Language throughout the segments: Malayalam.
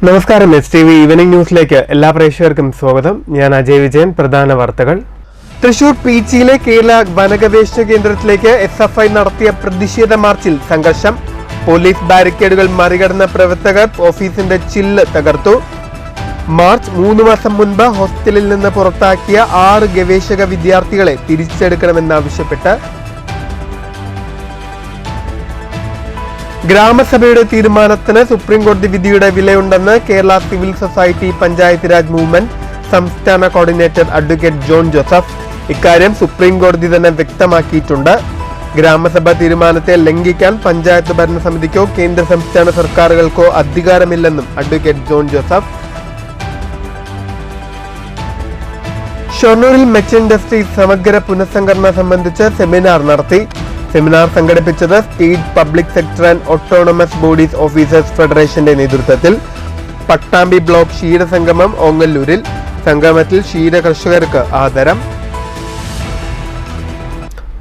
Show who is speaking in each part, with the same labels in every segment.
Speaker 1: നമസ്കാരം STV ഈവനിംഗ് ന്യൂസിലേക്ക് എല്ലാ പ്രേക്ഷകർക്കും സ്വാഗതം. ഞാൻ അജയ് വിജയൻ. പ്രധാന വാർത്തകൾ. തൃശൂർ പീച്ചിയിലെ കേരള വനഗവേഷണ കേന്ദ്രത്തിലേക്ക് SFI നടത്തിയ പ്രതിഷേധ മാർച്ചിൽ സംഘർഷം. പോലീസ് ബാരിക്കേഡുകൾ മറികടന്ന പ്രവർത്തകർ ഓഫീസിന്റെ ചില്ല് തകർത്തു. മാർച്ച് 3 മാസം മുൻപ് ഹോസ്റ്റലിൽ നിന്ന് പുറത്താക്കിയ 6 ഗവേഷക വിദ്യാർത്ഥികളെ തിരിച്ചെടുക്കണമെന്നാവശ്യപ്പെട്ട് ഗ്രാമസഭയുടെ തീരുമാനത്തിന് സുപ്രീംകോടതി വിധിയുടെ വിലയുണ്ടെന്ന് Kerala civil society panchayat Raj movement സംസ്ഥാന കോർഡിനേറ്റർ അഡ്വക്കേറ്റ് ജോൺ ജോസഫ് ഇക്കാര്യം സുപ്രീംകോടതി തന്നെ വ്യക്തമാക്കിയിട്ടുണ്ട്. ഗ്രാമസഭ തീരുമാനത്തെ ലംഘിക്കാൻ പഞ്ചായത്ത് ഭരണസമിതിക്കോ കേന്ദ്ര സംസ്ഥാന സർക്കാരുകൾക്കോ അധികാരമില്ലെന്നും അഡ്വക്കേറ്റ് ജോൺ ജോസഫ്. ഷൊർണൂരിൽ മെറ്റൽ ഇൻഡസ്ട്രീസ് സമഗ്ര പുനഃസംഘടന സംബന്ധിച്ച് സെമിനാർ നടത്തി. സെമിനാർ സംഘടിപ്പിച്ചത് state public sector and autonomous bodies officers ഫെഡറേഷന്റെ നേതൃത്വത്തിൽ. പട്ടാമ്പി ബ്ലോക്ക് ക്ഷീരസംഗമം ഓങ്ങല്ലൂരിൽ. സംഗമത്തിൽ ക്ഷീര കർഷകർക്ക് ആദരം.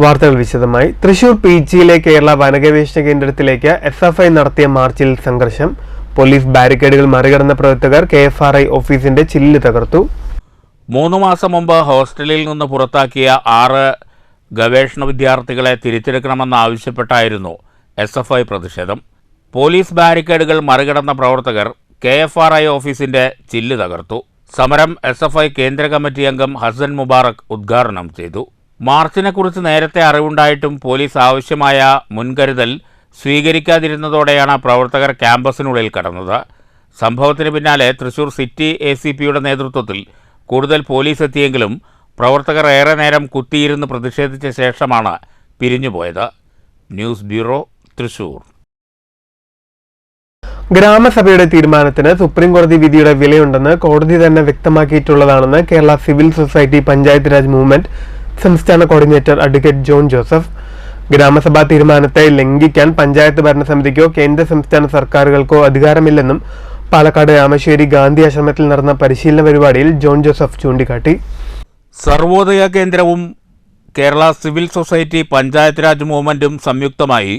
Speaker 1: വാർത്തകൾ വിശദമായി. തൃശൂർ പീച്ചിയിലെ കേരള വനഗവേഷണ കേന്ദ്രത്തിലേക്ക് SFI നടത്തിയ മാർച്ചിൽ സംഘർഷം. പോലീസ് ബാരിക്കേഡുകൾ മറികടന്ന പ്രവർത്തകർ KFRI ഓഫീസിന്റെ ചില്ല് തകർത്തു.
Speaker 2: 3 മാസം മുമ്പ് ഹോസ്റ്റലിൽ നിന്ന് പുറത്താക്കിയ 6 ഗവേഷണ വിദ്യാർത്ഥികളെ തിരിച്ചെടുക്കണമെന്നാവശ്യപ്പെട്ടായിരുന്നു SFI പ്രതിഷേധം. പോലീസ് ബാരിക്കേഡുകൾ മറികടന്ന പ്രവർത്തകർ KFRI ഓഫീസിന്റെ ചില്ല് തകർത്തു. സമരം SFI കേന്ദ്ര കമ്മിറ്റി അംഗം ഹസൻ മുബാറക് ഉദ്ഘാടനം ചെയ്തു. മാർച്ചിനെക്കുറിച്ച് നേരത്തെ അറിവുണ്ടായിട്ടും പോലീസ് ആവശ്യമായ മുൻകരുതൽ സ്വീകരിക്കാതിരുന്നതോടെയാണ് പ്രവർത്തകർ ക്യാമ്പസിനുള്ളിൽ കടന്നത്. സംഭവത്തിന് പിന്നാലെ തൃശൂർ സിറ്റി ACPയുടെ നേതൃത്വത്തിൽ കൂടുതൽ പോലീസ് എത്തിയെങ്കിലും പ്രവർത്തകർ ഏറെ നേരം കുത്തിയിരുന്ന് പ്രതിഷേധിച്ച ശേഷമാണ് പിരിഞ്ഞുപോയത്. News bureau, Thrissur.
Speaker 1: ഗ്രാമസഭയുടെ തീരുമാനത്തിന് സുപ്രീംകോടതി വിധിയുടെ വിലയുണ്ടെന്ന് കോടതി തന്നെ വ്യക്തമാക്കിയിട്ടുള്ളതാണെന്ന് Kerala civil society panchayat Raj movement സംസ്ഥാന കോർഡിനേറ്റർ അഡ്വക്കേറ്റ് ജോൺ ജോസഫ്. ഗ്രാമസഭാ തീരുമാനത്തെ ലംഘിക്കാൻ പഞ്ചായത്ത് ഭരണസമിതിക്കോ കേന്ദ്ര സംസ്ഥാന സർക്കാരുകൾക്കോ അധികാരമില്ലെന്നും പാലക്കാട് രാമശ്ശേരി ഗാന്ധി ആശ്രമത്തിൽ നടന്ന പരിശീലന പരിപാടിയിൽ ജോൺ ജോസഫ് ചൂണ്ടിക്കാട്ടി.
Speaker 2: സർവോദയ കേന്ദ്രവും കേരള സിവിൽ സൊസൈറ്റി പഞ്ചായത്ത് രാജ് മൂവ്മെൻറ്റും സംയുക്തമായി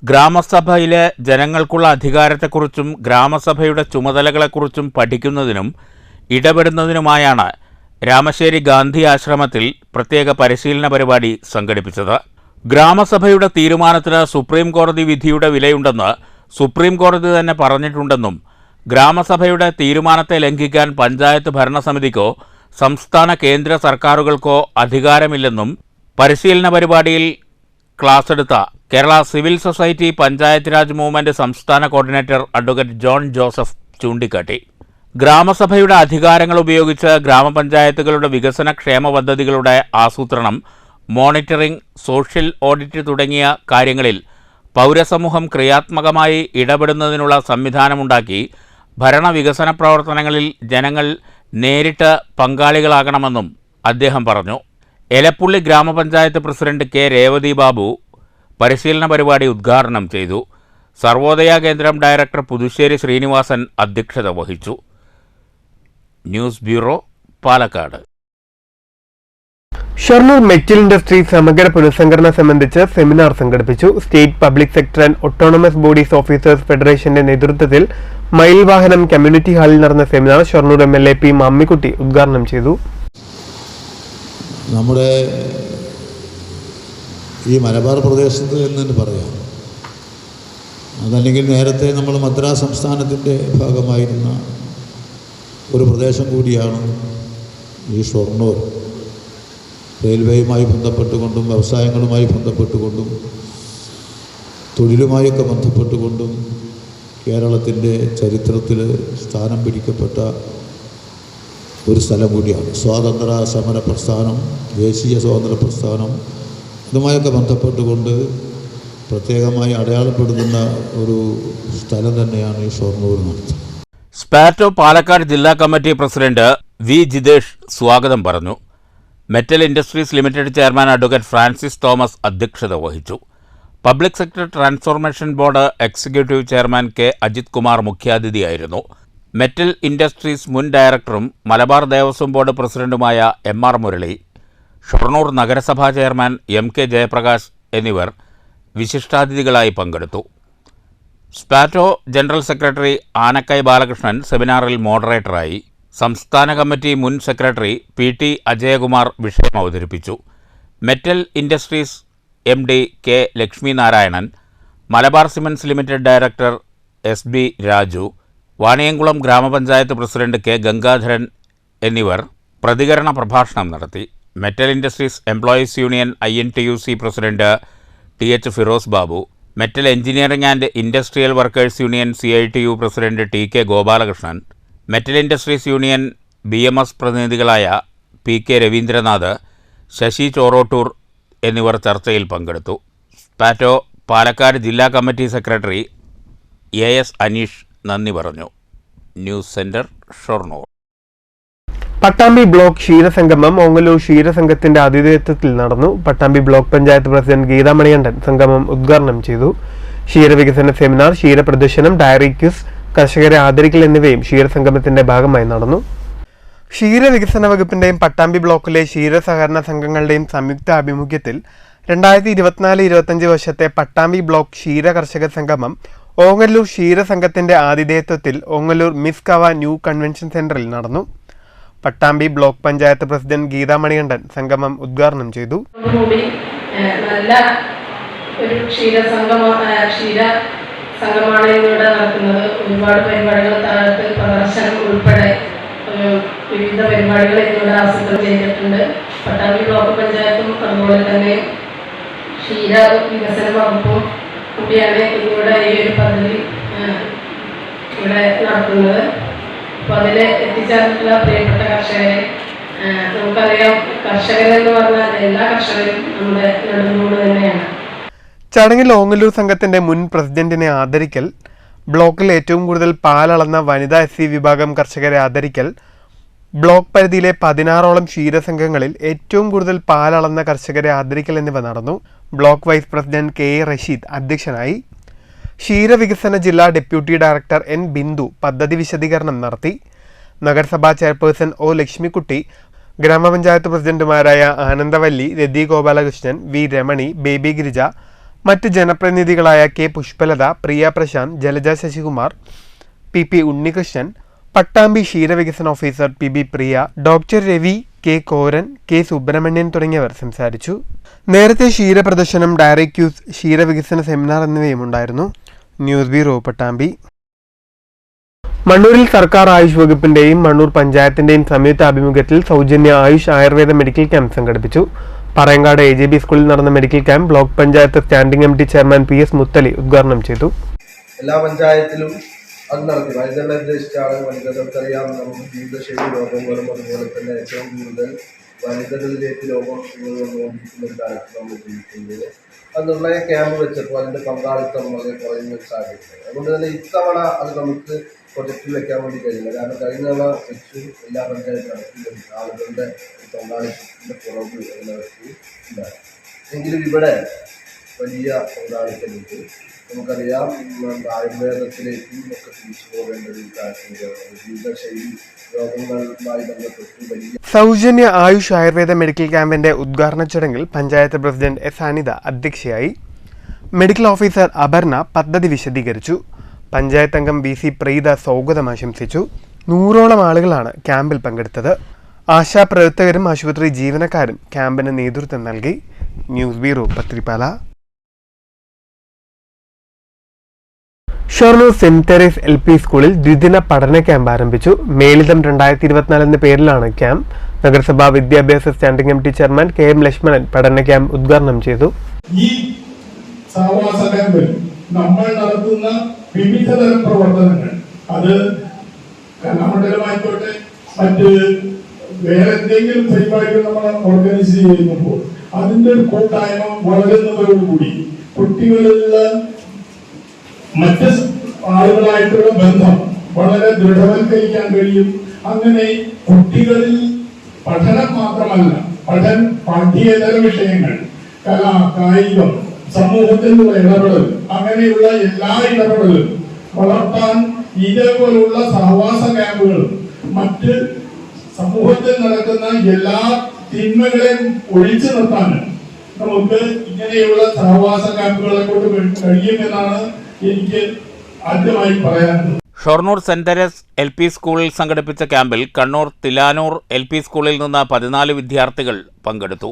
Speaker 2: ഗ്രാമസഭയിലെ ജനങ്ങൾക്കുള്ള അധികാരത്തെക്കുറിച്ചും ഗ്രാമസഭയുടെ ചുമതലകളെക്കുറിച്ചും പഠിക്കുന്നതിനും ഇടപെടുന്നതിനുമായാണ് രാമശ്ശേരി ഗാന്ധി ആശ്രമത്തിൽ പ്രത്യേക പരിശീലന പരിപാടി സംഘടിപ്പിച്ചത്. ഗ്രാമസഭയുടെ തീരുമാനത്തിന് സുപ്രീം കോടതി വിധിയുടെ വിലയുണ്ടെന്ന് സുപ്രീം കോടതി തന്നെ പറഞ്ഞിട്ടുണ്ടെന്നും ഗ്രാമസഭയുടെ തീരുമാനത്തെ ലംഘിക്കാൻ പഞ്ചായത്ത് ഭരണസമിതിക്കോ സംസ്ഥാന കേന്ദ്ര സർക്കാരുകൾക്കോ അധികാരമില്ലെന്നും പരിശീലന പരിപാടിയിൽ ക്ലാസ് എടുത്ത Kerala civil society panchayat Raj movement സംസ്ഥാന കോർഡിനേറ്റർ അഡ്വക്കേറ്റ് ജോൺ ജോസഫ് ചൂണ്ടിക്കാട്ടി. ഗ്രാമസഭയുടെ അധികാരങ്ങൾ ഉപയോഗിച്ച് ഗ്രാമപഞ്ചായത്തുകളുടെ വികസന ക്ഷേമ പദ്ധതികളുടെ ആസൂത്രണം, മോണിറ്ററിംഗ്, സോഷ്യൽ ഓഡിറ്റ് തുടങ്ങിയ കാര്യങ്ങളിൽ പൗരസമൂഹം ക്രിയാത്മകമായി ഇടപെടുന്നതിനുള്ള സംവിധാനമുണ്ടാക്കി ഭരണവികസന പ്രവർത്തനങ്ങളിൽ ജനങ്ങൾ നേരിട്ട് പങ്കാളികളാകണമെന്നും അദ്ദേഹം പറഞ്ഞു. എലപ്പുള്ളി ഗ്രാമപഞ്ചായത്ത് പ്രസിഡന്റ് K രേവതി ബാബു പരിശീലന പരിപാടി ഉദ്ഘാടനം ചെയ്തു. സർവോദയ കേന്ദ്രം ഡയറക്ടർ പുതുശ്ശേരി ശ്രീനിവാസൻ അധ്യക്ഷത വഹിച്ചു. News bureau, Palakkad.
Speaker 1: Shoranur metal industries സമഗ്ര പുനഃസംഘടന സംബന്ധിച്ച് സെമിനാർ സംഘടിപ്പിച്ചു. State public sector and autonomous bodies officers ഫെഡറേഷന്റെ നേതൃത്വത്തിൽ മയിൽ വാഹനം കമ്മ്യൂണിറ്റി ഹാളിൽ നടന്ന seminar Shoranur MLA P Mammikutty ഉദ്ഘാടനം ചെയ്തു.
Speaker 3: നമ്മുടെ ഈ മലബാർ പ്രദേശത്ത് എന്ന് പറയാം, അതല്ലെങ്കിൽ നേരത്തെ നമ്മൾ മദ്രാസ് സംസ്ഥാനത്തിൻ്റെ ഭാഗമായിരുന്ന ഒരു പ്രദേശം കൂടിയാണ് ഈ ഷൊർണൂർ. റെയിൽവേയുമായി ബന്ധപ്പെട്ടുകൊണ്ടും വ്യവസായങ്ങളുമായി ബന്ധപ്പെട്ടുകൊണ്ടും തൊഴിലുമായൊക്കെ ബന്ധപ്പെട്ടുകൊണ്ടും കേരളത്തിൻ്റെ ചരിത്രത്തിൽ സ്ഥാനം പിടിക്കപ്പെട്ട ഒരു സ്ഥലം കൂടിയാണ്. സ്വാതന്ത്ര്യ സമര പ്രസ്ഥാനം, ദേശീയ സ്വാതന്ത്ര്യ പ്രസ്ഥാനം, ഇതുമായൊക്കെ ബന്ധപ്പെട്ടുകൊണ്ട് പ്രത്യേകമായി അടയാളപ്പെടുത്തുന്ന ഒരു സ്ഥലം തന്നെയാണ് ഈ ഷൊർണൂർ നടത്തുന്നത്.
Speaker 2: സ്പാറ്റോ പാലക്കാട് ജില്ലാ കമ്മിറ്റി പ്രസിഡന്റ് V ജിതേഷ് സ്വാഗതം പറഞ്ഞു. Metal industries limited chairman advocate Francis Thomas അധ്യക്ഷത വഹിച്ചു. Public sector transformation board executive chairman K Ajith Kumar മുഖ്യാതിഥിയായിരുന്നു. മെറ്റൽ ഇൻഡസ്ട്രീസ് മുൻ ഡയറക്ടറും മലബാർ ദേവസ്വം ബോർഡ് പ്രസിഡന്റുമായ MR മുരളി, ഷൊർണൂർ നഗരസഭാ ചെയർമാൻ MK ജയപ്രകാശ് എന്നിവർ വിശിഷ്ടാതിഥികളായി പങ്കെടുത്തു. സ്പാറ്റോ ജനറൽ സെക്രട്ടറി ആനക്കൈ ബാലകൃഷ്ണൻ സെമിനാറിൽ മോഡറേറ്ററായി. സംസ്ഥാന കമ്മിറ്റി മുൻ സെക്രട്ടറി PT അജയകുമാർ വിഷയം അവതരിപ്പിച്ചു. Metal industries MD K Lakshminarayanan, Malabar cements limited director SB Raju, Vaniyamkulam grama panchayat president K Gangadharan എന്നിവർ പ്രതികരണ പ്രഭാഷണം നടത്തി. Metal industries employees union INTUC president TH Firoz Babu, metal engineering and industrial workers union CITU president TK Gopalakrishnan, metal industries union BMS പ്രതിനിധികളായ PK രവീന്ദ്രനാഥ്, ശശി ചോറോട്ടൂർ എന്നിവർ ചർച്ചയിൽ പങ്കെടുത്തു. സ്പാറ്റോ പാലക്കാട് ജില്ലാ കമ്മിറ്റി സെക്രട്ടറി AS അനീഷ് നന്ദി പറഞ്ഞു. News centre, Shoranur.
Speaker 1: Pattambi block ക്ഷീരസംഗമം ഓങ്ങല്ലൂർ ക്ഷീരസംഘത്തിന്റെ ആതിഥേയത്വത്തിൽ നടന്നു. പട്ടാമ്പി ബ്ലോക്ക് പഞ്ചായത്ത് പ്രസിഡന്റ് ഗീതാമണികണ്ഠൻ സംഗമം ഉദ്ഘാടനം ചെയ്തു. ക്ഷീരവികസന സെമിനാർ, ക്ഷീരപ്രദർശനം, ഡയറി ക്വിസ്, കർഷകരെ ആദരിക്കൽ എന്നിവയും ക്ഷീരസംഗമത്തിന്റെ ഭാഗമായി നടന്നു. ക്ഷീരവികസന വകുപ്പിന്റെയും പട്ടാമ്പി ബ്ലോക്കിലെ ക്ഷീര സഹകരണ സംഘങ്ങളുടെയും സംയുക്ത ആഭിമുഖ്യത്തിൽ 2024-25 വർഷത്തെ പട്ടാമ്പി ബ്ലോക്ക് ക്ഷീര കർഷക സംഗമം ഓങ്ങല്ലൂർ ക്ഷീരസംഘത്തിന്റെ ആതിഥേയത്വത്തിൽ ഓങ്ങല്ലൂർ മിസ് കവ ന്യൂ കൺവെൻഷൻ സെന്ററിൽ നടന്നു. പട്ടാമ്പി ബ്ലോക്ക് പഞ്ചായത്ത് പ്രസിഡന്റ് ഗീതാമണികണ്ഠൻ സംഗമം ഉദ്ഘാടനം ചെയ്തു.
Speaker 4: നല്ല ഒരു ക്ഷീര സംഘമാണ് ഇവിടെ നടക്കുന്നത്. ഒരുപാട് പരിപാടികൾ, താഴത്ത് പ്രദർശനം ഉൾപ്പെടെ വിവിധ പരിപാടികൾ ഇവിടെ ആസൂത്രണം ചെയ്തിട്ടുണ്ട്. പട്ടാമ്പി ബ്ലോക്ക് പഞ്ചായത്തും അതുപോലെ തന്നെ ക്ഷീര വികസന വകുപ്പും കൂടിയാണ് ഇവിടെ ഈ ഒരു പദ്ധതി ഇവിടെ നടത്തുന്നത്. അപ്പോൾ അതിൽ എത്തിച്ചേർന്നിട്ടുള്ള പ്രിയപ്പെട്ട കർഷകരെ, നമുക്കറിയാം കർഷകരെന്ന് പറഞ്ഞാൽ എല്ലാ കർഷകരും നമ്മുടെ നെടുങ്കോട് തന്നെയാണ്.
Speaker 1: ചടങ്ങിൽ ഓങ്ങല്ലൂർ സംഘത്തിന്റെ മുൻ പ്രസിഡന്റിനെ ആദരിക്കൽ, ബ്ലോക്കിൽ ഏറ്റവും കൂടുതൽ പാലളന്ന വനിതാ SC വിഭാഗം കർഷകരെ ആദരിക്കൽ, ബ്ലോക്ക് പരിധിയിലെ 16ഓളം ക്ഷീരസംഘങ്ങളിൽ ഏറ്റവും കൂടുതൽ പാലളന്ന കർഷകരെ ആദരിക്കൽ എന്നിവ നടന്നു. Block vice president KA Rasheed അധ്യക്ഷനായി. ക്ഷീരവികസന ജില്ലാ ഡെപ്യൂട്ടി ഡയറക്ടർ N ബിന്ദു പദ്ധതി വിശദീകരണം നടത്തി. നഗരസഭാ ചെയർപേഴ്സൺ O ലക്ഷ്മിക്കുട്ടി, ഗ്രാമപഞ്ചായത്ത് പ്രസിഡന്റുമാരായ ആനന്ദവല്ലി, രതി ഗോപാലകൃഷ്ണൻ, V രമണി, ബേബി ഗിരിജ, മറ്റ് ജനപ്രതിനിധികളായ K പുഷ്പലത, പ്രിയ പ്രശാന്ത്, ജലജ ശശികുമാർ, PP ഉണ്ണികൃഷ്ണൻ, പട്ടാമ്പി ക്ഷീരവികസന officer PB Priya, doctor Ravi, K Koran, K Subramanian തുടങ്ങിയവർ സംസാരിച്ചു. നേരത്തെ ക്ഷീരപ്രദർശനം, ഡയറി ക്യൂസ്, ക്ഷീരവികസന സെമിനാർ എന്നിവയും ഉണ്ടായിരുന്നു. News bureau, Pattambi. മണ്ണൂരിൽ സർക്കാർ ആയുഷ് വകുപ്പിന്റെയും മണ്ണൂർ പഞ്ചായത്തിന്റെയും സംയുക്ത ആഭിമുഖ്യത്തിൽ സൗജന്യ ആയുഷ് ആയുർവേദ മെഡിക്കൽ ക്യാമ്പ് സംഘടിപ്പിച്ചു. പറയങ്കാട് AJB സ്കൂളിൽ നടന്ന medical camp block panchayat standing committee chairman PS Muthali ഉദ്ഘാടനം ചെയ്തു.
Speaker 5: എല്ലാ പഞ്ചായത്തിലും അത് നടത്തി. വനിതകളെ ഉദ്ദേശിച്ചാണ്. വനിതകൾക്കറിയാം, നമുക്ക് ജീവിതശൈലി രോഗങ്ങളും അതുപോലെ തന്നെ ഏറ്റവും കൂടുതൽ വനിതകളിലേക്ക് രോഗം വന്നുകൊണ്ടിരിക്കുന്ന ഒരു കാലത്ത് നമ്മൾ ജീവിക്കുന്നത്. അത് നിർണയ ക്യാമ്പ് വെച്ചപ്പോൾ അതിൻ്റെ പങ്കാളിത്തം വളരെ കുറയുന്ന ഒരു സാഹചര്യം. അതുകൊണ്ട് തന്നെ ഇത്തവണ അത് നമുക്ക് പ്രൊജക്റ്റിൽ വെക്കാൻ വേണ്ടി കഴിയില്ല. കാരണം കഴിഞ്ഞ തവണ വെച്ചു എല്ലാ പഞ്ചായത്ത് നടത്തിയും ആളുകളുടെ പങ്കാളിത്തത്തിൻ്റെ കുറവ് എല്ലാവർക്കും ഉണ്ടായി. എങ്കിലും ഇവിടെ വലിയ പങ്കാളിത്തമുണ്ട്. നമുക്കറിയാം, ആയുർവേദത്തിലേക്കും ഒക്കെ തിരിച്ചു പോകേണ്ട ഒരു കാര്യങ്ങൾ ജീവിതശൈലി രോഗങ്ങളുമായി ബന്ധപ്പെട്ട് വലിയ
Speaker 1: സൗജന്യ ആയുഷ് ആയുർവേദ മെഡിക്കൽ ക്യാമ്പിന്റെ ഉദ്ഘാടന ചടങ്ങിൽ പഞ്ചായത്ത് പ്രസിഡന്റ് S അനിത അധ്യക്ഷയായി. മെഡിക്കൽ ഓഫീസർ അപർണ പദ്ധതി വിശദീകരിച്ചു. പഞ്ചായത്ത് അംഗം VC പ്രീത സ്വാഗതം ആശംസിച്ചു. 100ഓളം ആളുകളാണ് ക്യാമ്പിൽ പങ്കെടുത്തത്. ആശാപ്രവർത്തകരും ആശുപത്രി ജീവനക്കാരും ക്യാമ്പിന് നേതൃത്വം നൽകി. News bureau, Pathirippala. Shoranur saint Therese LP സ്കൂളിൽ ദ്വിദിന പഠന ക്യാമ്പ് ആരംഭിച്ചു. മേളിതം 2024 എന്ന പേരിലാണ് ക്യാമ്പ്. നഗരസഭാ വിദ്യാഭ്യാസ standing committee chairman KM Lakshmanan പഠന ക്യാമ്പ് ഉദ്ഘാടനം ചെയ്തു.
Speaker 6: ഈ സാവാസ ക്യാമ്പിൽ നമ്മൾ നടത്തുന്ന വിവിധ തരം പ്രവർത്തനങ്ങൾ, അത് കലാമണ്ഡലമായിക്കോട്ടെ മറ്റ് വേറെ എന്തെങ്കിലും പരിപാടികൾ നമ്മൾ ഓർഗനൈസ് ചെയ്യുമ്പോൾ അതിന്റെ ഒരു കൂട്ടായ്മ വളരുന്നതോടുകൂടി കുട്ടികളിലുള്ള മറ്റ് ആളുകളായിട്ടുള്ള ബന്ധം വളരെ ദൃഢവൽക്കരിക്കാൻ കഴിയും. അങ്ങനെ കുട്ടികളിൽ പഠനം മാത്രമല്ല, പാഠ്യേതര വിഷയങ്ങൾ, കല, കായികം, സമൂഹത്തിലുള്ള ഇടപെടൽ, അങ്ങനെയുള്ള എല്ലാ ഇടപെടലും വളർത്താൻ ഇതേപോലുള്ള സഹവാസ ക്യാമ്പുകളും മറ്റ് സമൂഹത്തിൽ നടക്കുന്ന എല്ലാ തിന്മകളെയും ഒഴിച്ചു നിർത്താനും നമുക്ക് ഇങ്ങനെയുള്ള സഹവാസ ക്യാമ്പുകളെ കൊണ്ട് കഴിയുമെന്നാണ് എനിക്ക് ആദ്യമായി പറയാനുള്ളത്.
Speaker 2: ഷൊർണൂർ സെന്റ് തെരേസ് LP സ്കൂളിൽ സംഘടിപ്പിച്ച ക്യാമ്പിൽ കണ്ണൂർ തിലാനൂർ LP സ്കൂളിൽ നിന്ന് 14 വിദ്യാർത്ഥികൾ പങ്കെടുത്തു.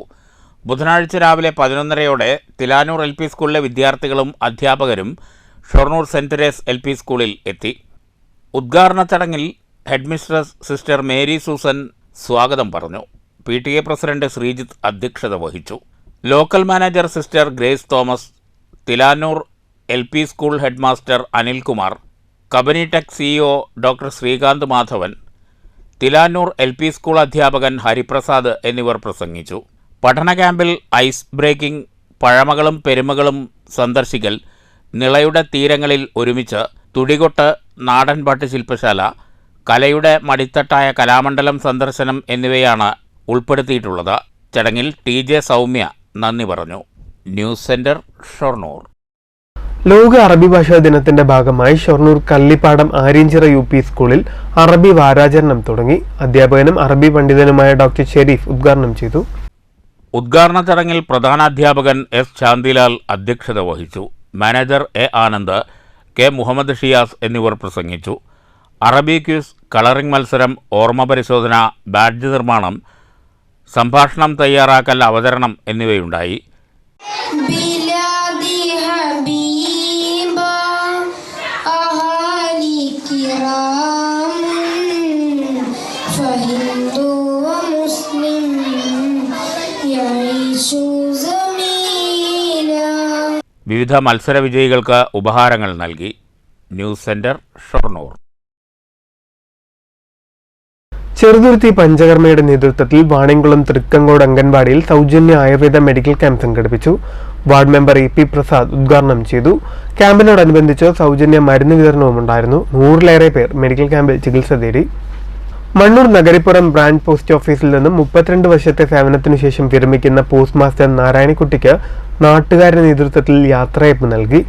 Speaker 2: ബുധനാഴ്ച രാവിലെ 11:30 തിലാനൂർ LP സ്കൂളിലെ വിദ്യാർത്ഥികളും അധ്യാപകരും ഷൊർണൂർ സെന്റ് തെരേസ് LP സ്കൂളിൽ എത്തി. ഉദ്ഘാടന ചടങ്ങിൽ ഹെഡ്മിസ്ട്രസ് സിസ്റ്റർ മേരി സൂസൻ സ്വാഗതം പറഞ്ഞു. PTA പ്രസിഡന്റ് ശ്രീജിത്ത് അധ്യക്ഷത വഹിച്ചു. Local manager sister Grace Thomas, Thilanoor LP school headmaster Anilkumar, Kabani tech CEO doctor Sreekanth Madhavan, Thilanoor LP school അധ്യാപകൻ ഹരിപ്രസാദ് എന്നിവർ പ്രസംഗിച്ചു. പഠന ക്യാമ്പിൽ ഐസ് ബ്രേക്കിംഗ്, പഴമകളും പെരുമകളും സന്ദർശിക്കൽ, നിളയുടെ തീരങ്ങളിൽ ഒരുമിച്ച്, തുടികൊട്ട്, നാടൻ പാട്ട് ശില്പശാല, കലയുടെ മടിത്തട്ടായ കലാമണ്ഡലം സന്ദർശനം എന്നിവയാണ് ഉൾപ്പെടുത്തിയിട്ടുള്ളത്. ചടങ്ങിൽ TJ സൗമ്യ നന്ദി പറഞ്ഞു. News centre, Shoranur.
Speaker 1: ലോക അറബി ഭാഷാ ദിനത്തിന്റെ ഭാഗമായി ഷൊർണൂർ കള്ളിപ്പാടം ആര്യഞ്ചിറ UP സ്കൂളിൽ അറബി വാരാചരണം തുടങ്ങി. അധ്യാപകനും അറബി പണ്ഡിതനുമായ ഡോക്ടർ ഷെരീഫ് ഉദ്ഘാടനം ചെയ്തു.
Speaker 2: ഉദ്ഘാടന ചടങ്ങിൽ പ്രധാനാധ്യാപകൻ S ശാന്തിലാൽ അധ്യക്ഷത വഹിച്ചു. Manager A Anand, K Muhammad Shiyas എന്നിവർ പ്രസംഗിച്ചു. അറബി ക്വിസ്, കളറിംഗ് മത്സരം, ഓർമ്മ പരിശോധന, ബാഡ്ജ് നിർമ്മാണം, സംഭാഷണം തയ്യാറാക്കൽ, അവതരണം എന്നിവയുണ്ടായി. വിവിധ മത്സര വിജയികൾക്ക് ഉപഹാരങ്ങൾ നൽകി. News centre, Shoranur.
Speaker 1: ചെറുതുരുത്തി പഞ്ചകർമ്മയുടെ നേതൃത്വത്തിൽ വാണിയംകുളം തൃക്കങ്കോട് അംഗൻവാടിയിൽ സൗജന്യ ആയുർവേദ മെഡിക്കൽ ക്യാമ്പ് സംഘടിപ്പിച്ചു. വാർഡ് മെമ്പർ EP പ്രസാദ് ഉദ്ഘാടനം ചെയ്തു. ക്യാമ്പിനോടനുബന്ധിച്ച് സൗജന്യ മരുന്ന് വിതരണവും ഉണ്ടായിരുന്നു. 100-ലേറെ പേർ മെഡിക്കൽ ക്യാമ്പിൽ ചികിത്സ തേടി. മണ്ണൂർ നഗരിപ്പുറം ബ്രാഞ്ച് പോസ്റ്റ് ഓഫീസിൽ നിന്നും 32 വർഷത്തെ സേവനത്തിനു ശേഷം വിരമിക്കുന്ന പോസ്റ്റ് മാസ്റ്റർ നാരായണിക്കുട്ടിക്ക് നാട്ടുകാരുടെ നേതൃത്വത്തിൽ യാത്രയയപ്പ് നൽകി.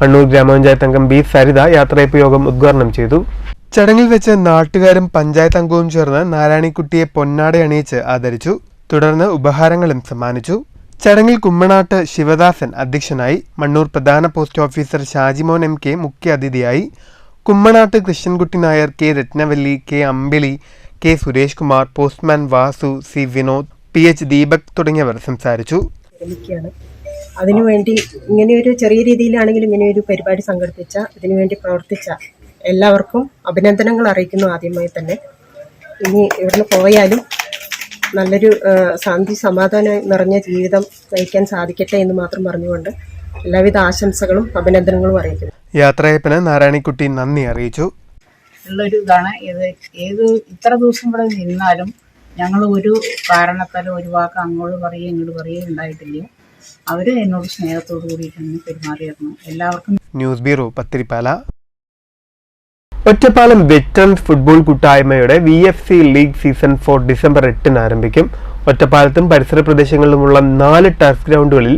Speaker 1: മണ്ണൂർ ഗ്രാമപഞ്ചായത്ത് അംഗം B സരിത യാത്രയയപ്പ് യോഗം ഉദ്ഘാടനം ചെയ്തു. ചടങ്ങിൽ വെച്ച് നാട്ടുകാരും പഞ്ചായത്ത് അംഗവും ചേർന്ന് നാരായണിക്കുട്ടിയെ പൊന്നാട അണിയിച്ച് ആദരിച്ചു. തുടർന്ന് ഉപഹാരങ്ങളും സമ്മാനിച്ചു. ചടങ്ങിൽ കുമ്മനാട്ട് ശിവദാസൻ അധ്യക്ഷനായി. മണ്ണൂർ പ്രധാന പോസ്റ്റ് ഓഫീസർ ഷാജിമോൻ MK മുഖ്യ അതിഥിയായി. കുമ്മനാട്ട് കൃഷ്ണൻകുട്ടി നായർ, K രത്നവല്ലി, K അമ്പിളി, K Suresh Kumar, postman Vasu, C Vinod, PH Deepak തുടങ്ങിയവർ സംസാരിച്ചു.
Speaker 7: അതിനുവേണ്ടി ഇങ്ങനെയൊരു ചെറിയ രീതിയിലാണെങ്കിലും ഇങ്ങനെയൊരു പരിപാടി സംഘടിപ്പിച്ച ഇതിനുവേണ്ടി പ്രവർത്തിച്ച എല്ലാവർക്കും അഭിനന്ദനങ്ങൾ അറിയിക്കുന്നു. ആദ്യമായി തന്നെ ഇനി ഇവിടുന്ന് പോയാലും നല്ലൊരു ശാന്തി സമാധാനം നിറഞ്ഞ ജീവിതം നയിക്കാൻ സാധിക്കട്ടെ എന്ന് മാത്രം പറഞ്ഞുകൊണ്ട് എല്ലാവിധ ആശംസകളും അഭിനന്ദനങ്ങളും അറിയിക്കുന്നു.
Speaker 1: യാത്രയപ്പിന് നാരായണിക്കുട്ടി നന്ദി അറിയിച്ചു.
Speaker 8: ഉള്ളൊരു ഇതാണ് ഇത്. ഇത്ര ദിവസം ഇവിടെ നിന്നാലും ഞങ്ങൾ ഒരു കാരണത്താലും ഒരു വാക്ക് അങ്ങോട്ട് പറയുകയും ഇങ്ങോട്ട് പറയുകയും ഉണ്ടായിട്ടില്ല. അവർ എന്നോട് സ്നേഹത്തോടു കൂടിയിട്ടാണ് പെരുമാറിയിരുന്നു. എല്ലാവർക്കും.
Speaker 1: News bureau, Pathirippala. Ottapalam veterans football കൂട്ടായ്മയുടെ VFC ലീഗ് സീസൺ 4 ഡിസംബർ 8 ആരംഭിക്കും. ഒറ്റപ്പാലത്തും പരിസര പ്രദേശങ്ങളിലുമുള്ള 4 ടർഫ് ഗ്രൗണ്ടുകളിൽ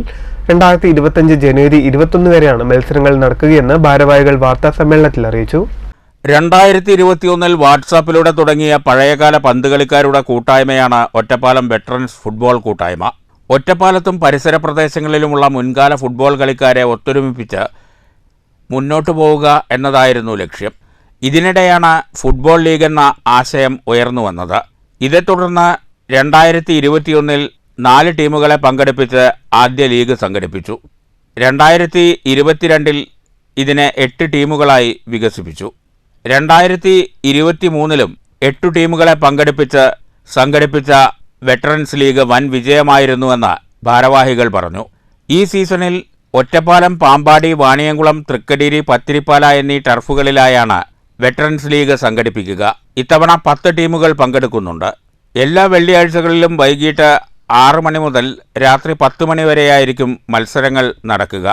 Speaker 1: 2025 ജനുവരി 21 വരെയാണ് മത്സരങ്ങൾ നടക്കുകയെന്ന് ഭാരവാഹികൾ വാർത്താ സമ്മേളനത്തിൽ അറിയിച്ചു.
Speaker 2: 2021 വാട്സാപ്പിലൂടെ തുടങ്ങിയ പഴയകാല പന്തുകളിക്കാരുടെ കൂട്ടായ്മയാണ് ഒറ്റപ്പാലം വെറ്ററൻസ് ഫുട്ബോൾ കൂട്ടായ്മ. ഒറ്റപ്പാലത്തും പരിസര പ്രദേശങ്ങളിലുമുള്ള മുൻകാല ഫുട്ബോൾ കളിക്കാരെ ഒത്തൊരുമിപ്പിച്ച് മുന്നോട്ടു പോവുക എന്നതായിരുന്നു ലക്ഷ്യം. ഇതിനിടെയാണ് ഫുട്ബോൾ ലീഗ് എന്ന ആശയം ഉയർന്നു വന്നത്. ഇതേ തുടർന്ന് 2021 4 ടീമുകളെ പങ്കെടുപ്പിച്ച് ആദ്യ ലീഗ് സംഘടിപ്പിച്ചു. 2022 ഇതിനെ 8 ടീമുകളായി വികസിപ്പിച്ചു. 2023 8 ടീമുകളെ പങ്കെടുപ്പിച്ച് സംഘടിപ്പിച്ച വെറ്ററൻസ് ലീഗ് വൻ വിജയമായിരുന്നുവെന്ന് ഭാരവാഹികൾ പറഞ്ഞു. ഈ സീസണിൽ ഒറ്റപ്പാലം, പാമ്പാടി, വാണിയംകുളം, തൃക്കടീരി, പത്തിരിപ്പാല എന്നീ ടർഫുകളിലായാണ് വെറ്ററൻസ് ലീഗ് സംഘടിപ്പിക്കുക. ഇത്തവണ 10 ടീമുകൾ പങ്കെടുക്കുന്നുണ്ട്. എല്ലാ വെള്ളിയാഴ്ചകളിലും വൈകിട്ട് 6 മണി മുതൽ രാത്രി 10 മണി വരെയായിരിക്കും മത്സരങ്ങൾ നടക്കുക.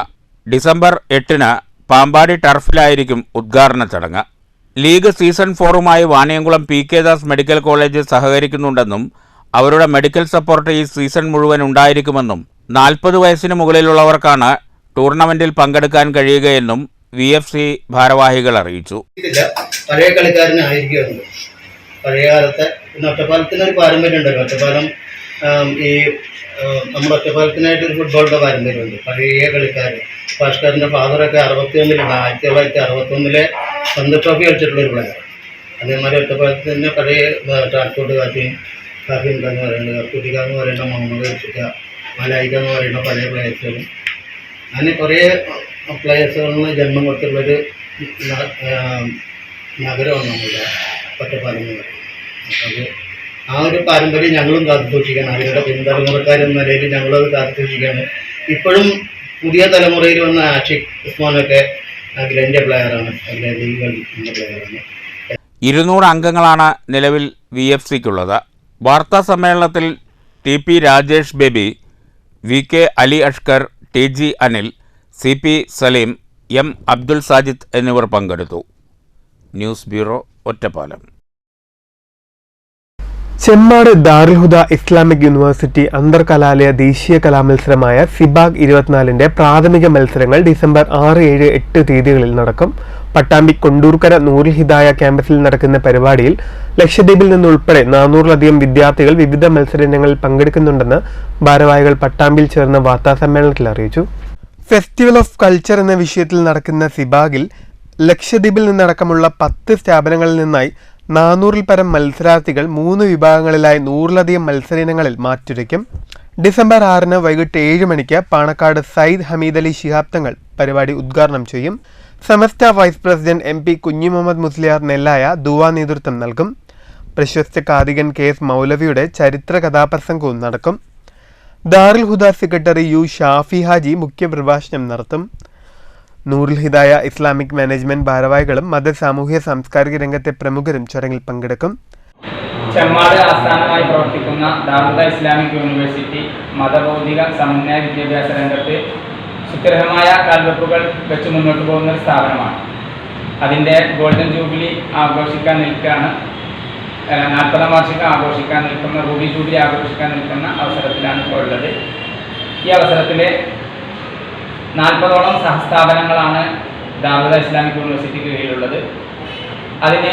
Speaker 2: ഡിസംബർ 8 പാമ്പാടി ടർഫിലായിരിക്കും ഉദ്ഘാടന ചടങ്ങ്. ലീഗ് സീസൺ 4മായി Vaniyamkulam PK Das medical college സഹകരിക്കുന്നുണ്ടെന്നും അവരുടെ മെഡിക്കൽ സപ്പോർട്ട് ഈ സീസൺ മുഴുവൻ ഉണ്ടായിരിക്കുമെന്നും 40 വയസ്സിന് മുകളിലുള്ളവർക്കാണ് ടൂർണമെന്റിൽ പങ്കെടുക്കാൻ കഴിയുകയെന്നും VFC ഭാരവാഹികൾ അറിയിച്ചു.
Speaker 9: പഴയ കളിക്കാരനായിരിക്കും. പഴയ കാലത്തെ ഒറ്റപ്പാലത്തിനൊരു പാരമ്പര്യം ഉണ്ടല്ലോ. ഒറ്റപ്പാലം ഈ നമ്മുടെ ഒറ്റപ്പാലത്തിനായിട്ട് ഒരു ഫുട്ബോളിൻ്റെ പാരമ്പര്യമുണ്ട്. പഴയ കളിക്കാർ ഭാസ്കറിൻ്റെ ഫാദറൊക്കെ 1961 പന്ത് ട്രോഫി കളിച്ചിട്ടുള്ളൊരു പ്ലെയർ. അതേമാതിരി ഒറ്റപ്പാലത്ത് തന്നെ പഴയ ട്രാൻസ്പോർട്ട് കാഫി ഉണ്ടെന്ന് പറയുന്നത്, കർക്കുട്ടിക്ക എന്ന് പറയുന്ന മുഹമ്മദ് കർക്കുട്ടിക്ക, മലായിക്ക എന്ന് പറയുന്ന പഴയ പ്ലേയേഴ്സുകളും അങ്ങനെ കുറേ പ്ലേയേഴ്സുകളിന് ജന്മം കൊടുത്തുള്ളൊരു നഗരമാണ് നമ്മുടെ ഒറ്റപ്പാലം എന്ന് പറയുന്നത്. അപ്പോൾ ആ ഒരു പാരമ്പര്യം ഞങ്ങളും കാത്തു സൂക്ഷിക്കണം. അവരുടെ പിന്തലമുറക്കാരെന്ന നിലയിൽ ഞങ്ങളത് കാത്തു സൂക്ഷിക്കുകയാണ്. ഇപ്പോഴും പുതിയ തലമുറയിൽ വന്ന ആഷിഖ് ഉസ്മാനൊക്കെ അഖിലേന്ത്യ പ്ലെയറാണ്, അഖിലേന്ത്യ ലീഗ് കളിക്കുന്ന പ്ലെയറാണ്.
Speaker 2: 200 അംഗങ്ങളാണ് നിലവിൽ VFCക്കുള്ളത്. വാർത്താ സമ്മേളനത്തിൽ TP Rajesh Baby, VK Ali Ashkar, TG Anil, CP Saleem, M Abdul Sajid എന്നിവർ പങ്കെടുത്തു. News bureau, Ottapalam.
Speaker 1: Chemmad Darul Huda Islamic university അന്തർ കലാലയ ദേശീയ കലാമത്സരമായ സിബാഗ് 24ന്റെ പ്രാഥമിക മത്സരങ്ങൾ ഡിസംബർ 6, 7, 8 തീയതികളിൽ നടക്കും. പട്ടാമ്പി കൊണ്ടൂർക്കര നൂറുൽ ഹിദായ ക്യാമ്പസിൽ നടക്കുന്ന പരിപാടിയിൽ ലക്ഷദ്വീപിൽ നിന്നുൾപ്പെടെ 400-ലധികം വിദ്യാർത്ഥികൾ വിവിധ മത്സരങ്ങളിൽ പങ്കെടുക്കുന്നുണ്ടെന്ന് ഭാരവാഹികൾ പട്ടാമ്പിയിൽ ചേർന്ന വാർത്താസമ്മേളനത്തിൽ അറിയിച്ചു. ഫെസ്റ്റിവൽ ഓഫ് കൾച്ചർ എന്ന വിഷയത്തിൽ നടക്കുന്ന സിബാഗിൽ ലക്ഷദ്വീപിൽ നിന്നടക്കമുള്ള 10 സ്ഥാപനങ്ങളിൽ നിന്നായി 400-ൽ പരം മത്സരാർത്ഥികൾ 3 വിഭാഗങ്ങളിലായി 100-ലധികം മത്സരയിനങ്ങളിൽ മാറ്റുരയ്ക്കും. ഡിസംബർ 6-ന് വൈകിട്ട് 7 മണിക്ക് പാണക്കാട് സയ്യിദ് ഹമീദ് അലി ശിഹാബ് തങ്ങൾ പരിപാടി ഉദ്ഘാടനം ചെയ്യും. സമസ്ത വൈസ് പ്രസിഡന്റ് MP കുഞ്ഞി മുഹമ്മദ് മുസ്ലിയാർ നെല്ലായ ദുവാ നേതൃത്വം നൽകും. പ്രശസ്ത കാതികൻ KS മൗലവിയുടെ ചരിത്ര കഥാപ്രസംഗവും നടക്കും. ദാറുൽ ഹുദ സെക്രട്ടറി U ഷാഫി ഹാജി മുഖ്യപ്രഭാഷണം നടത്തും. നൂറുൽ ഹിദായ ഇസ്ലാമിക് മാനേജ്മെന്റ് ഭാരവാഹികളും മത സാമൂഹ്യ സാംസ്കാരിക രംഗത്തെ പ്രമുഖരും ചടങ്ങിൽ പങ്കെടുക്കും.
Speaker 10: ചെമ്മാട് ആസ്ഥാനമായി പ്രവർത്തിക്കുന്ന ദാറുൽ ഹുദ ഇസ്ലാമിക് യൂണിവേഴ്സിറ്റി മതബൗദ്ധിക സമന്വയ വിദ്യാഭ്യാസ രംഗത്ത് സുസ്ഥിരമായ കാൽവെപ്പുകൾ വെച്ച് മുന്നോട്ട് പോകുന്ന ഒരു സ്ഥാപനമാണ്. അതിൻ്റെ ഗോൾഡൻ ജൂബിലി ആഘോഷിക്കാൻ നിൽക്കുകയാണ്. 40ാം വാർഷികം ആഘോഷിക്കാൻ നിൽക്കുന്ന, റൂബി ജൂബിലി ആഘോഷിക്കാൻ നിൽക്കുന്ന അവസരത്തിലാണ് ഇപ്പോൾ ഉള്ളത്. ഈ അവസരത്തിൽ 40ഓളം സഹസ്ഥാപനങ്ങളാണ് ദാറുൽ ഹുദ ഇസ്ലാമിക് യൂണിവേഴ്സിറ്റിക്ക് കീഴിലുള്ളത്. അതിന്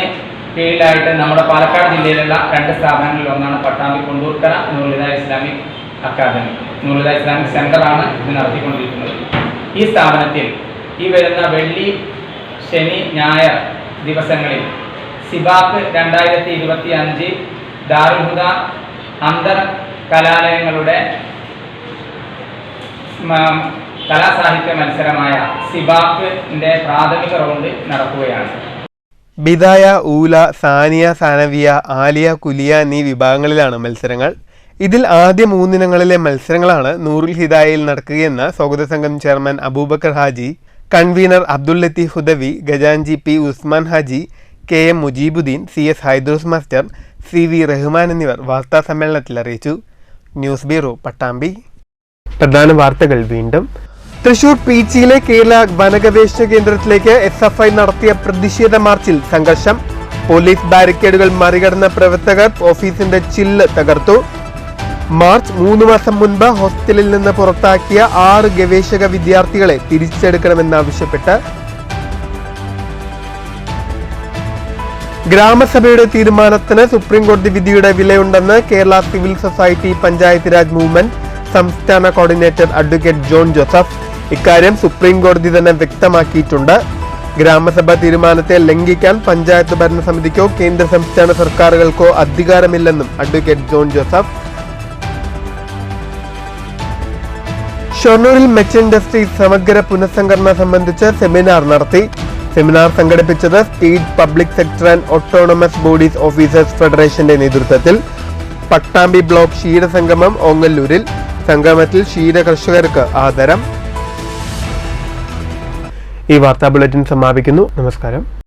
Speaker 10: കീഴിലായിട്ട് നമ്മുടെ പാലക്കാട് ജില്ലയിലുള്ള 2 സ്ഥാപനങ്ങളിൽ ഒന്നാണ് Pattambi Kondurkara Noorul Hidaya Islamic academy. Noorul Hidaya Islamic സെൻ്ററാണ് ഇത് നടത്തിക്കൊണ്ടിരിക്കുന്നത്. ഈ സ്ഥാപനത്തിൽ ഈ വരുന്ന വെള്ളി, ശനി, ഞായർ ദിവസങ്ങളിൽ സിബാക്ക് 2025 ദാറുൽ ഹുദ അന്തർ കലാലയങ്ങളുടെ കലാസാഹിത്യ മത്സരമായ സിബാക്കിന്റെ പ്രാഥമിക റൗണ്ട് നടക്കുകയാണ്.
Speaker 1: ബിദായ, ഊല, സാനിയ, സാനവിയ, ആലിയ, കുലിയ എന്നീ വിഭാഗങ്ങളിലാണ് മത്സരങ്ങൾ. ഇതിൽ ആദ്യ 3 ഇനങ്ങളിലെ മത്സരങ്ങളാണ് നൂറുൽ ഹിദായയിൽ നടക്കുകയെന്ന് സ്വാഗത സംഘം ചെയർമാൻ അബൂബക്കർ ഹാജി, കൺവീനർ അബ്ദുൽ ലത്തീഫ് ഹുദവി, ഖജാൻജി P Usman Haji, KM Mujeebuddeen, CS Haidros master, CV Rahman എന്നിവർ വാർത്താ സമ്മേളനത്തിൽ അറിയിച്ചു. News bureau, Pattambi. പ്രധാന വാർത്തകൾ വീണ്ടും. തൃശൂർ പീച്ചിയിലെ കേരള വനഗവേഷണ കേന്ദ്രത്തിലേക്ക് SFI നടത്തിയ പ്രതിഷേധ മാർച്ചിൽ സംഘർഷം. പോലീസ് ബാരിക്കേഡുകൾ മറികടന്ന പ്രവർത്തകർ ഓഫീസിന്റെ ചില്ല് തകർത്തു. മാർച്ച് 3 മാസം മുൻപ് ഹോസ്റ്റലിൽ നിന്ന് പുറത്താക്കിയ 6 ഗവേഷക വിദ്യാർത്ഥികളെ തിരിച്ചെടുക്കണമെന്നാവശ്യപ്പെട്ട് ഗ്രാമസഭയുടെ തീരുമാനത്തിന് സുപ്രീംകോടതി വിധിയുടെ വിലയുണ്ടെന്ന് Kerala civil society panchayat Raj movement സംസ്ഥാന കോർഡിനേറ്റർ അഡ്വക്കേറ്റ് ജോൺ ജോസഫ്. ഇക്കാര്യം സുപ്രീംകോടതി തന്നെ വ്യക്തമാക്കിയിട്ടുണ്ട്. ഗ്രാമസഭ തീരുമാനത്തെ ലംഘിക്കാൻ പഞ്ചായത്ത് ഭരണസമിതിക്കോ കേന്ദ്ര സംസ്ഥാന സർക്കാരുകൾക്കോ അധികാരമില്ലെന്നും അഡ്വക്കേറ്റ് ജോൺ ജോസഫ്. ഷൊർണൂരിൽ മെച്ച് ഇൻഡസ്ട്രീസ് സമഗ്ര പുനഃസംഘടന സംബന്ധിച്ച് സെമിനാർ നടത്തി. സെമിനാർ സംഘടിപ്പിച്ചത് state public sector and autonomous bodies officers ഫെഡറേഷന്റെ നേതൃത്വത്തിൽ. പട്ടാമ്പി ബ്ലോക്ക് ക്ഷീരസംഗമം ഓങ്ങല്ലൂരിൽ. സംഗമത്തിൽ ക്ഷീര കർഷകർക്ക് ആദരം. ഈ വാർത്താ ബുള്ളറ്റിൻ സമാപിക്കുന്നു. നമസ്കാരം.